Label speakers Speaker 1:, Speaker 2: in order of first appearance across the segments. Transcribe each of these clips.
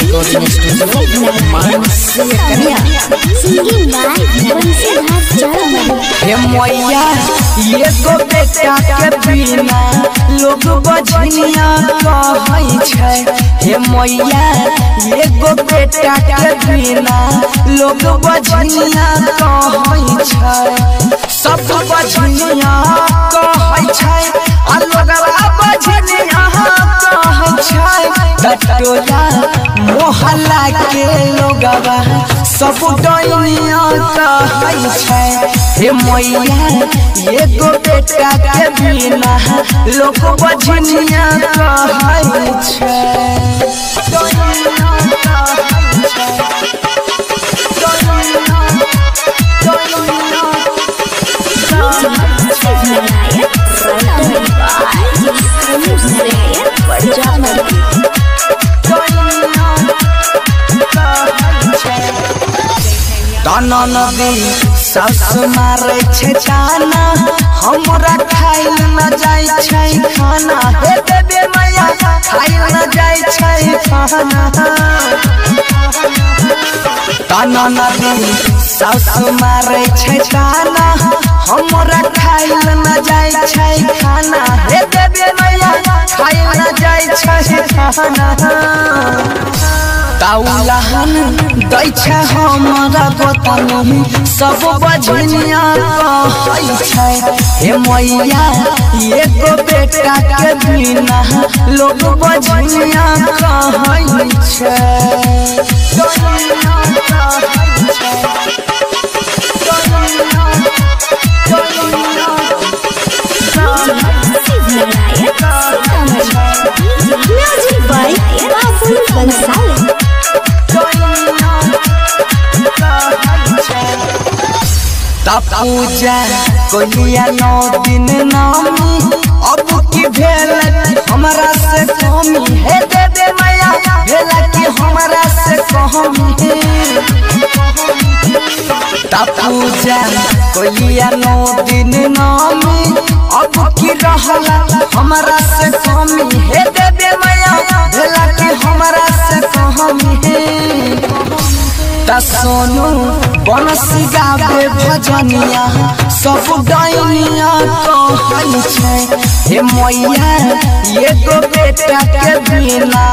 Speaker 1: recording studio Mansiyakanya
Speaker 2: singing by Bansidhar Jalman।
Speaker 3: हे मैया ये गो बेटा के बिना लोग बजनिया कहै छै। हे मैया ये गो बेटा के बिना लोग बजनिया कहै छै। सब बजनिया कहै छै आ लोगवा बजनिया कहै छै। टटोला मोहल्ला के लोगवा सब डोइनिया कहै छै। हे मैया ये गो बेटा के बिना लोग बजनिया कहै छै। ताना नदी सास मारे छै ताना हमरा खाइल न जाय छै खाना। हे देबे मैया खाइल न जाय छै खाना। ताना नदी सास मारे छै ताना हमरा खाइल न जाय छै खाना। हे देबे मैया खाइल न जाय छै खाना। ताउलहन दै छै हमरा गोतनी सब बजनिया कहै छै। हे मैया ये गो बेटा के बिना लोग बजनिया कहै छै।
Speaker 2: Music by Babul Bansal।
Speaker 3: पूजा कोलिया 9 दिन नामी अब की भेल हमरा से कमी। हे देबे मैया भेल की हमरा से कमी। पूजा कोलिया 9 दिन नामी अब की रहला हमरा से कमी। हे देबे मैया भेल की हमरा से कमी। सोनू बनसी गावे भजनिया सब डाइनिया कहै छै। हे मैया ये गो बेटा के बिना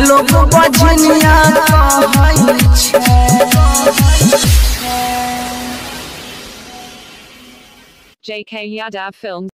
Speaker 3: लोग बजनिया कहै छै।
Speaker 4: JK Yadav Films